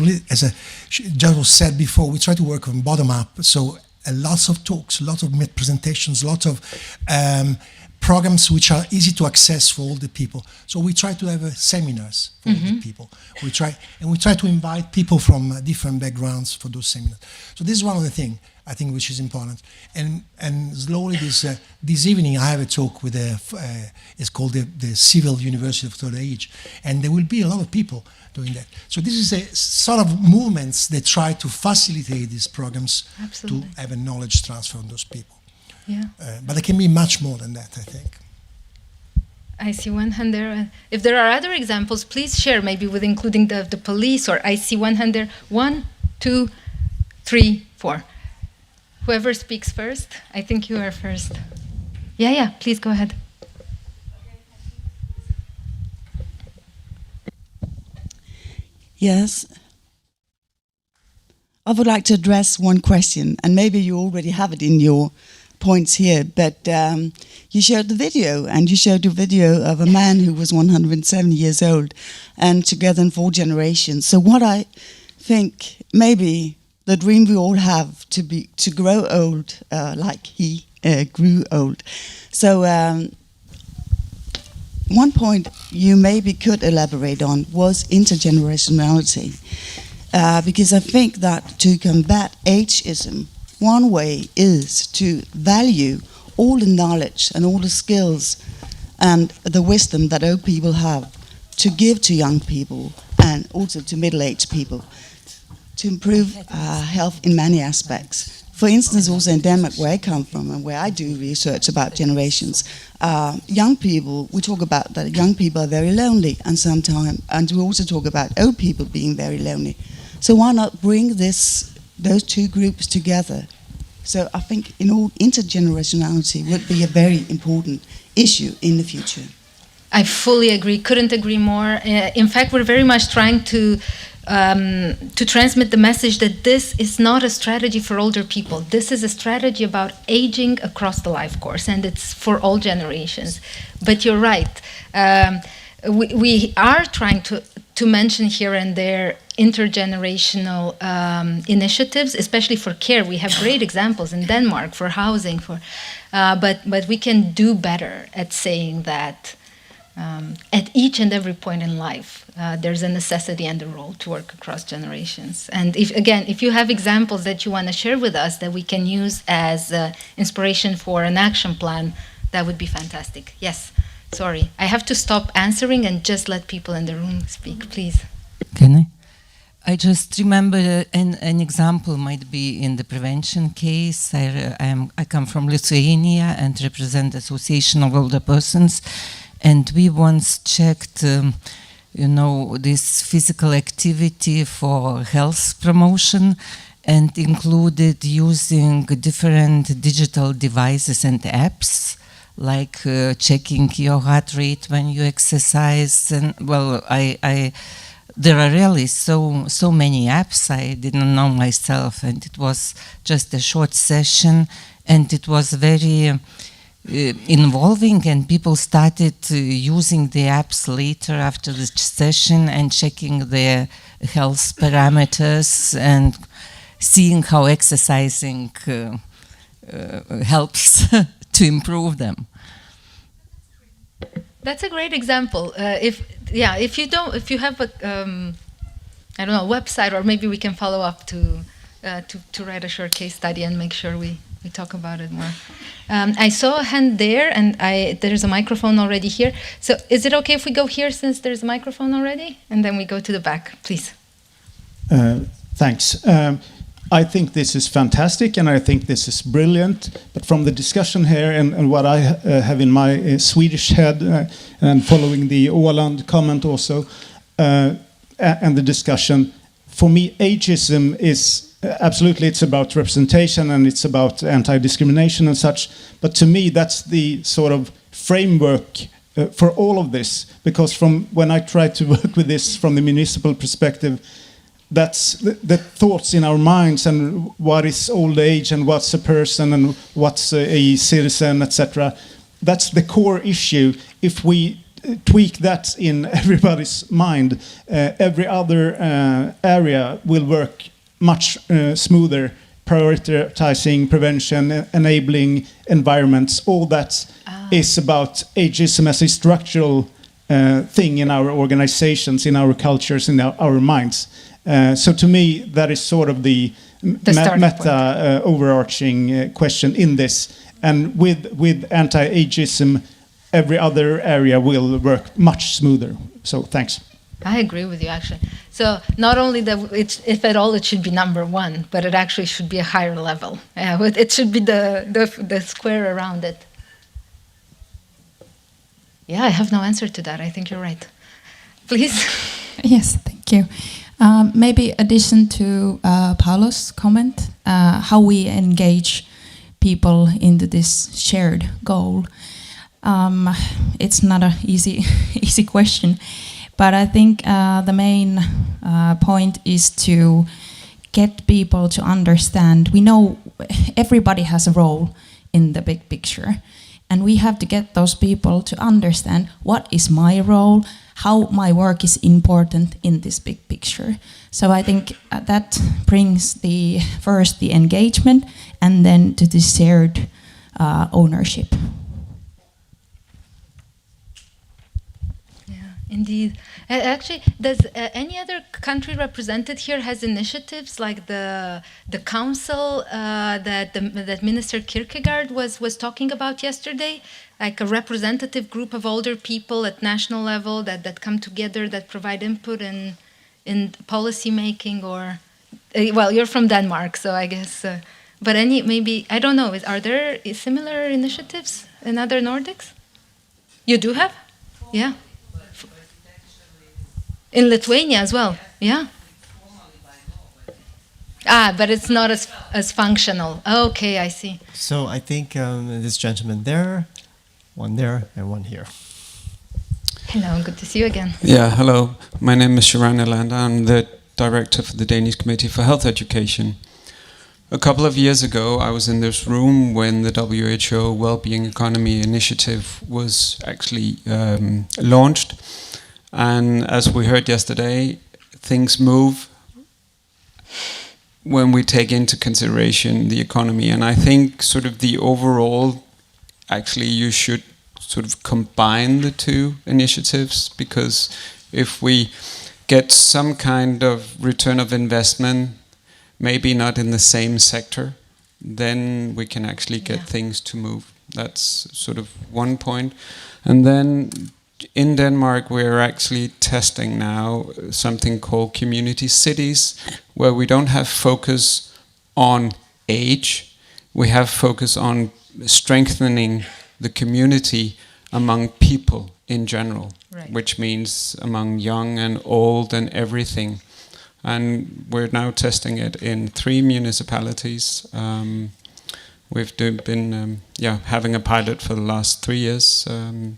Judge was said before, we try to work from bottom up. So lots of talks, lots of presentations, lots of programs which are easy to access for all the people. So we try to have seminars for all the people. We try to invite people from different backgrounds for those seminars. So this is one of the things I think which is important. And slowly this evening I have a talk with it's called the Civil University of Third Age, and there will be a lot of people doing that. So this is a sort of movements that try to facilitate these programs. Absolutely. To have a knowledge transfer on those people. Yeah. But it can be much more than that, I think. I see one hand there. If there are other examples, please share, maybe with including the police, or I see one hand there. 1, 2, 3, 4. Whoever speaks first, I think you are first. Yeah, please go ahead. Yes. I would like to address one question, and maybe you already have it in your points here, but you showed the video, and you showed a video of a man who was 170 years old and together in 4 generations. So what I think maybe the dream we all have to grow old like he grew old. So one point you maybe could elaborate on was intergenerationality, because I think that to combat ageism, one way is to value all the knowledge and all the skills and the wisdom that old people have to give to young people and also to middle-aged people to improve health in many aspects. For instance, also in Denmark, where I come from and where I do research about generations, young people, we talk about that young people are very lonely and sometimes, and we also talk about old people being very lonely. So why not bring those two groups together? So I think intergenerationality would be a very important issue in the future. I fully agree. Couldn't agree more. In fact, we're very much trying to transmit the message that this is not a strategy for older people. This is a strategy about aging across the life course, and it's for all generations. But you're right. We are trying to mention here and there intergenerational initiatives, especially for care. We have great examples in Denmark for housing, but we can do better at saying that. At each and every point in life, there's a necessity and a role to work across generations. And if you have examples that you want to share with us that we can use as inspiration for an action plan, that would be fantastic. Yes, sorry. I have to stop answering and just let people in the room speak, please. Can I? I just remember an example might be in the prevention case. I come from Lithuania and represent the Association of Older Persons. And we once checked, this physical activity for health promotion and included using different digital devices and apps, like checking your heart rate when you exercise. And well, there are really so many apps I didn't know myself, and it was just a short session, and it was very involving, and people started using the apps later after the session and checking their health parameters and seeing how exercising helps to improve them. That's a great example. If you have a website, or maybe we can follow up to write a short case study and make sure we talk about it more. I saw a hand there, and there's a microphone already here. So is it okay if we go here since there's a microphone already? And then we go to the back, please. Thanks. I think this is fantastic, and I think this is brilliant. But from the discussion here and what I have in my Swedish head, and following the Åland comment also, and the discussion, for me, ageism is absolutely, it's about representation and it's about anti-discrimination and such. But to me, that's the sort of framework for all of this. Because from when I try to work with this from the municipal perspective, that's the thoughts in our minds and what is old age and what's a person and what's a citizen, etc. That's the core issue. If we tweak that in everybody's mind, every other area will work much smoother, prioritizing prevention, enabling environments. All that is about ageism as a structural thing in our organizations, in our cultures, in our minds. So to me, that is sort of the meta overarching question in this. And with anti-ageism, every other area will work much smoother. So thanks. I agree with you, actually. So not only that, if at all, it should be number one, but it actually should be a higher level. It should be the square around it. Yeah, I have no answer to that. I think you're right. Please. Yes, thank you. Maybe addition to Paulo's comment, how we engage people into this shared goal. It's not an easy question. But I think the main point is to get people to understand. We know everybody has a role in the big picture, and we have to get those people to understand what is my role, how my work is important in this big picture. So I think that brings first the engagement and then to the shared ownership. Indeed. Actually, does any other country represented here has initiatives like the council that Minister Kierkegaard was talking about yesterday, like a representative group of older people at national level that come together, that provide input in policy making? Or well, you're from Denmark, so I guess. But maybe I don't know. Are there similar initiatives in other Nordics? You do have, yeah. In Lithuania as well, yeah. But it's not as functional. Okay, I see. So I think this gentleman there, one there, and one here. Hello, good to see you again. Yeah, hello. My name is Sharan Ilanca. I'm the director for the Danish Committee for Health Education. A couple of years ago, I was in this room when the WHO Wellbeing Economy Initiative was actually launched. And as we heard yesterday, things move when we take into consideration the economy. And I think sort of the overall, actually you should sort of combine the two initiatives, because if we get some kind of return of investment, maybe not in the same sector, then we can actually get things to move. That's sort of one point. And then in Denmark, we're actually testing now something called community cities, where we don't have focus on age. We have focus on strengthening the community among people in general, which means among young and old and everything. And we're now testing it in 3 municipalities. We've been having a pilot for the last 3 years,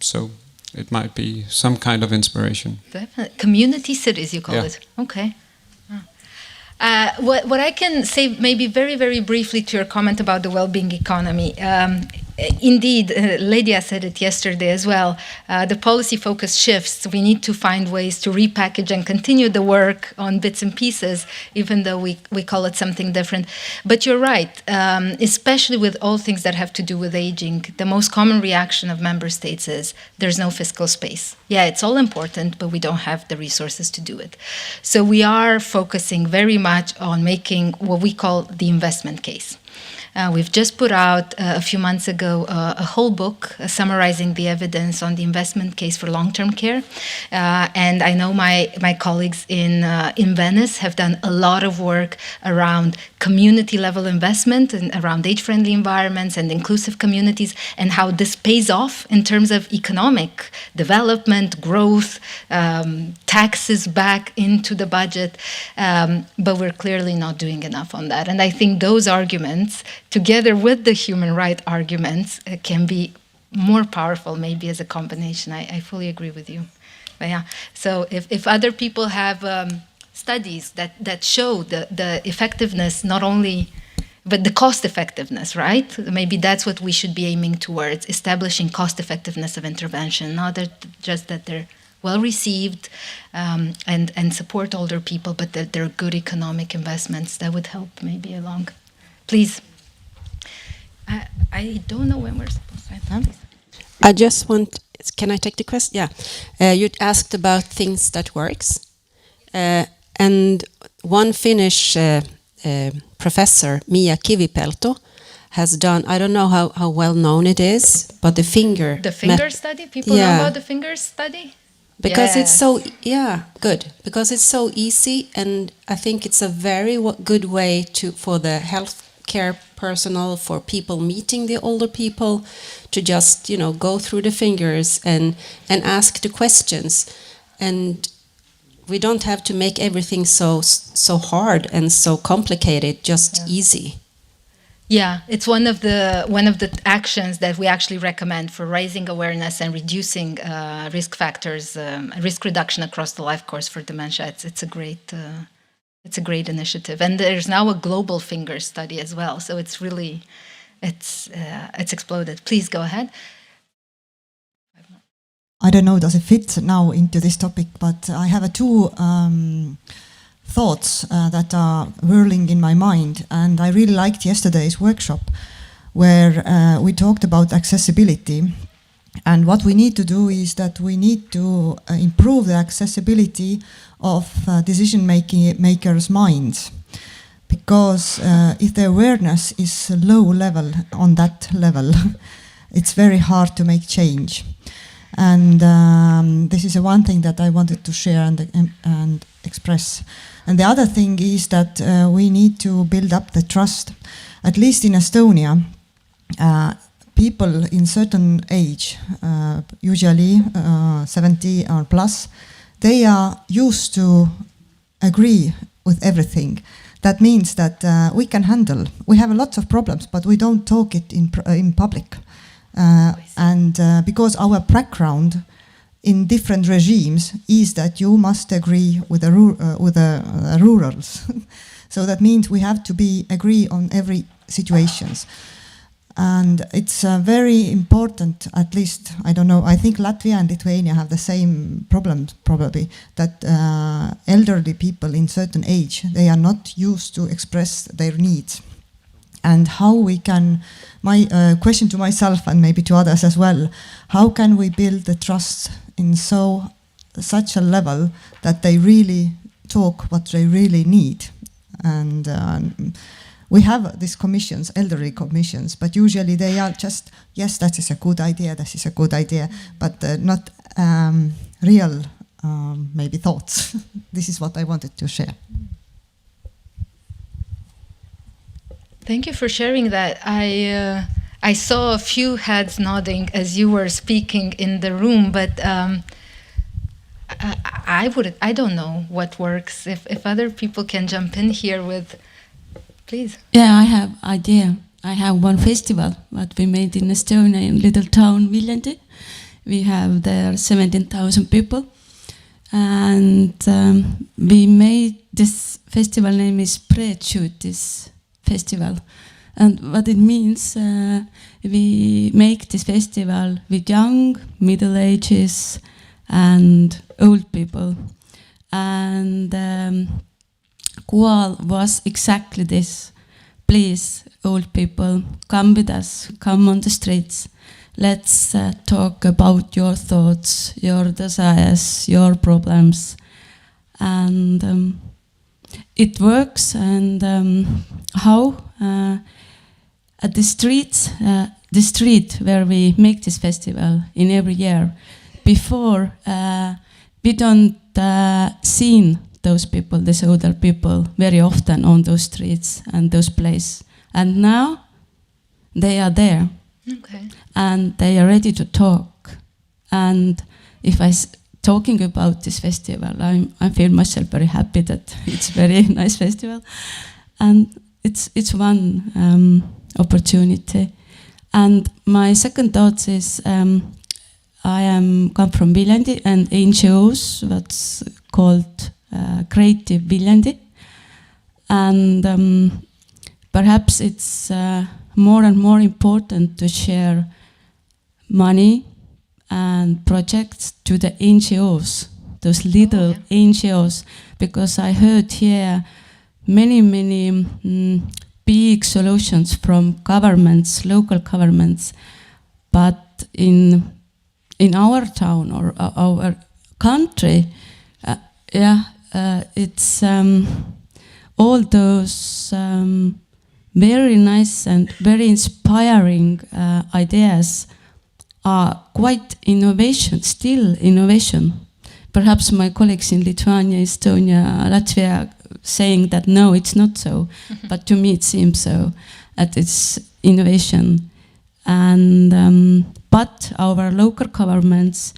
so it might be some kind of inspiration. Definitely. Community cities, you call it. Okay. What I can say maybe very, very briefly to your comment about the well-being economy. Indeed, Lydia said it yesterday as well. The policy focus shifts. We need to find ways to repackage and continue the work on bits and pieces, even though we call it something different. But you're right, especially with all things that have to do with aging. The most common reaction of member states is there's no fiscal space. Yeah, it's all important, but we don't have the resources to do it. So we are focusing very much on making what we call the investment case. We've just put out a few months ago a whole book summarizing the evidence on the investment case for long-term care. And I know my colleagues in Venice have done a lot of work around community-level investment and around age-friendly environments and inclusive communities, and how this pays off in terms of economic development, growth, taxes back into the budget. But we're clearly not doing enough on that. And I think those arguments, together with the human rights arguments, can be more powerful maybe as a combination. I fully agree with you. But yeah, so if other people have studies that show the effectiveness, not only, but the cost effectiveness, right? Maybe that's what we should be aiming towards, establishing cost effectiveness of intervention, not just that they're well received and support older people, but that they're good economic investments that would help maybe along. Please. I don't know when we're supposed to end. I just want, can I take the question? Yeah. You asked about things that works. And one Finnish professor, Mia Kivipelto, has done, I don't know how well known it is, but the finger... The finger study? People know about the finger study? Because it's so, good. Because it's so easy, and I think it's a very good way for the healthcare personnel, for people meeting the older people, to just, go through the fingers and ask the questions. And we don't have to make everything so hard and so complicated, just easy. Yeah, it's one of the actions that we actually recommend for raising awareness and reducing risk factors, risk reduction across the life course for dementia. It's a great initiative, and there's now a global finger study as well. So it's really, it's exploded. Please go ahead. I don't know, does it fit now into this topic, but I have two thoughts that are whirling in my mind, and I really liked yesterday's workshop where we talked about accessibility. And what we need to do is that we need to improve the accessibility of decision makers' minds. Because if the awareness is low level on that level, it's very hard to make change. And this is one thing that I wanted to share and express. And the other thing is that we need to build up the trust. At least in Estonia, people in certain age, usually 70 or plus, they are used to agree with everything. That means that we can handle. We have lots of problems, but we don't talk it in public. And because our background in different regimes is that you must agree with the rurals. So that means we have to agree on every situations. And it's very important, at least, I don't know, I think Latvia and Lithuania have the same problems probably, that elderly people in certain age, they are not used to express their needs. And how we can, my question to myself and maybe to others as well, how can we build the trust in such a level that they really talk what they really need? And we have these commissions, elderly commissions, but usually they are just, yes, that is a good idea, this is a good idea, but not real, maybe thoughts. This is what I wanted to share. Thank you for sharing that. I saw a few heads nodding as you were speaking in the room, but I don't know what works. If other people can jump in here with, please. Yeah, I have idea. I have one festival that we made in Estonia in little town Viljandi. We have there 17,000 people, and we made this festival name is Pre-Chutis Festival. And what it means, we make this festival with young, middle ages, and old people. And goal was exactly this. Please, old people, come with us, come on the streets. Let's talk about your thoughts, your desires, your problems. And it works. And how? At the street where we make this festival in every year, before we don't seen those people, these older people, very often on those streets and those places. And now they are there. Okay. And they are ready to talk. And if talking about this festival, I feel myself very happy that it's a very nice festival. And it's one opportunity. And my second thought is I come from Viljandi and NGOs, what's called Creative Viljandi. And perhaps it's more and more important to share money and projects to the NGOs, those little NGOs, because I heard here many big solutions from governments, local governments, but in our town or our country, it's all those very nice and very inspiring ideas are quite still innovation. Perhaps my colleagues in Lithuania, Estonia, Latvia saying that no, it's not so, but to me it seems so, that it's innovation. And but our local governments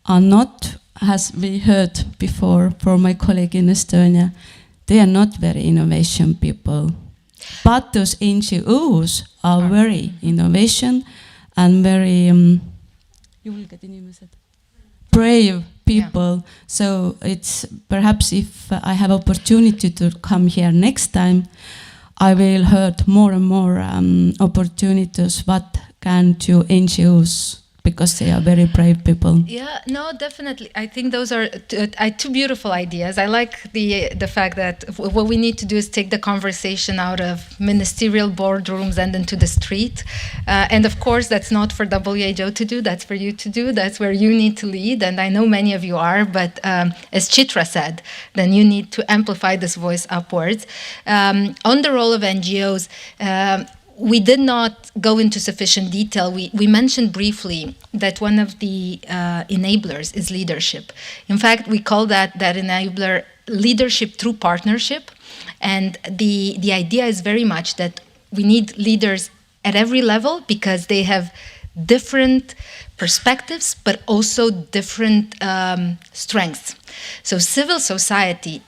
are not, as we heard before from my colleague in Estonia, they are not very innovation people. But those NGOs are very innovation and very brave people. Yeah. So it's perhaps if I have opportunity to come here next time, I will hear more and more opportunities what can do NGOs because they are very brave people. Yeah, no, definitely. I think those are two beautiful ideas. I like the fact that what we need to do is take the conversation out of ministerial boardrooms and into the street. And of course, that's not for WHO to do. That's for you to do. That's where you need to lead. And I know many of you are. But as Chitra said, then you need to amplify this voice upwards. On the role of NGOs, we did not go into sufficient detail. We mentioned briefly that one of the enablers is leadership. In fact, we call that enabler leadership through partnership. And the idea is very much that we need leaders at every level because they have different perspectives, but also different strengths. So civil society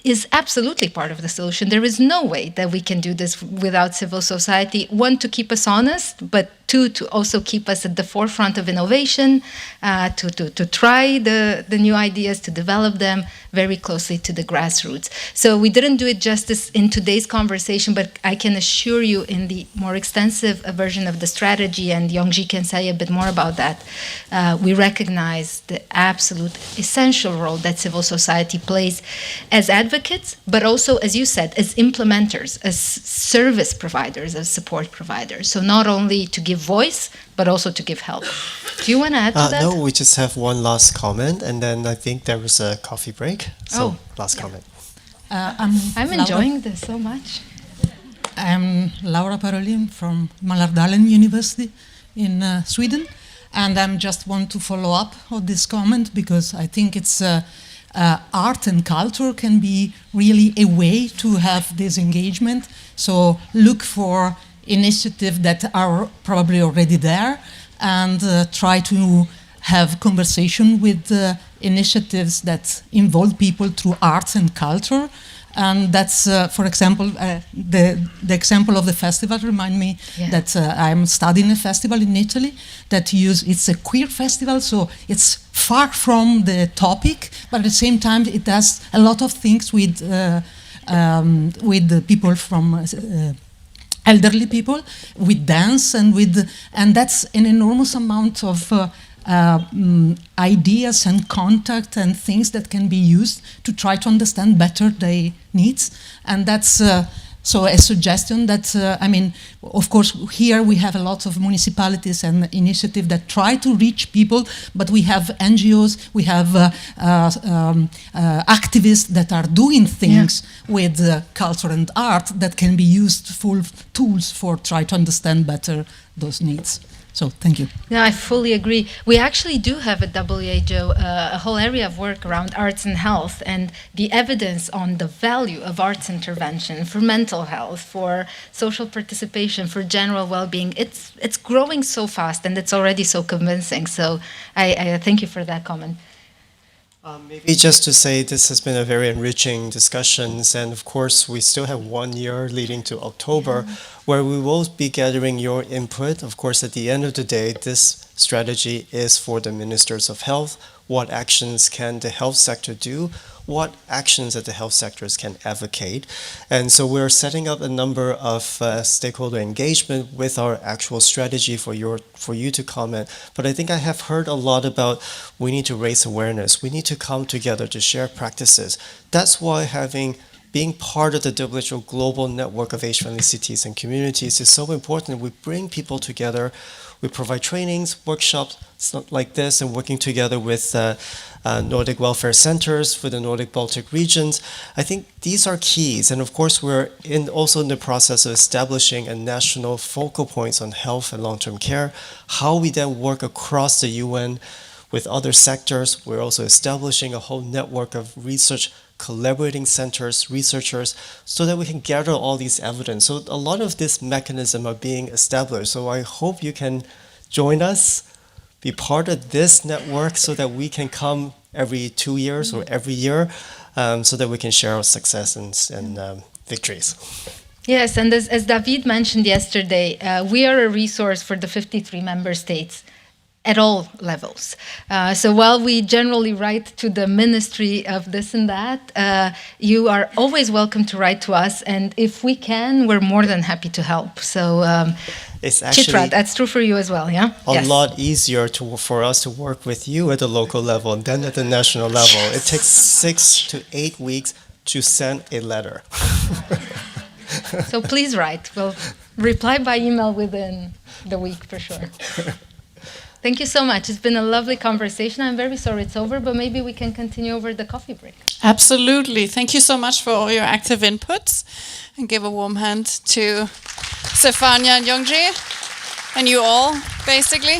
is absolutely part of the solution. There is no way that we can do this without civil society. One, to keep us honest, but two, to also keep us at the forefront of innovation, to try the new ideas, to develop them very closely to the grassroots. So we didn't do it justice in today's conversation, but I can assure you in the more extensive version of the strategy, and Yongjie can say a bit more about that, we recognize the absolute essential role that civil society plays as advocates, but also, as you said, as implementers, as service providers, as support providers. So not only to give voice, but also to give help. Do you want to add to that? No, we just have one last comment, and then I think there was a coffee break. So last comment. I'm enjoying this so much. I'm Laura Parolin from Mälardalen University in Sweden, and I just want to follow up on this comment because I think it's art and culture can be really a way to have this engagement. So look for initiatives that are probably already there and try to have conversation with initiatives that involve people through arts and culture. And that's, for example, the example of the festival remind me that I'm studying a festival in Italy that it's a queer festival, so it's far from the topic, but at the same time it does a lot of things with the people from elderly people, with dance and that's an enormous amount of ideas and contact and things that can be used to try to understand better their needs. And that's so a suggestion that, I mean, of course, here we have a lot of municipalities and initiatives that try to reach people, but we have NGOs, we have activists that are doing things with culture and art that can be useful tools for try to understand better those needs. So thank you. No, I fully agree. We actually do have at WHO a whole area of work around arts and health, and the evidence on the value of arts intervention for mental health, for social participation, for general well-being, it's growing so fast and it's already so convincing. So I thank you for that comment. Maybe just to say this has been a very enriching discussions, and of course we still have 1 year leading to October where we will be gathering your input. Of course, at the end of the day, this strategy is for the ministers of health. What actions can the health sector do? What actions that the health sectors can advocate? And so we're setting up a number of stakeholder engagement with our actual strategy for you to comment. But I think I have heard a lot about we need to raise awareness. We need to come together to share practices. That's why being part of the WHO global network of age-friendly cities and communities is so important. We bring people together. We provide trainings, workshops like this, and working together with Nordic welfare centers for the Nordic-Baltic regions. I think these are keys. And of course, we're also in the process of establishing a national focal points on health and long-term care. How we then work across the UN with other sectors. We're also establishing a whole network of research collaborating centers, researchers, so that we can gather all these evidence. So a lot of this mechanism are being established. So I hope you can join us, be part of this network so that we can come every 2 years or every year so that we can share our success and victories. Yes, and as David mentioned yesterday, we are a resource for the 53 member states. at all levels. So while we generally write to the ministry of this and that, you are always welcome to write to us, and if we can, we're more than happy to help. So it's actually Chitra, that's true for you as well, yeah? A lot easier for us to work with you at the local level than at the national level. It takes 6 to 8 weeks to send a letter. So please write. We'll reply by email within the week for sure. Thank you so much. It's been a lovely conversation. I'm very sorry it's over, but maybe we can continue over the coffee break. Absolutely. Thank you so much for all your active inputs. And give a warm hand to Stefania and Yongjie and you all, basically.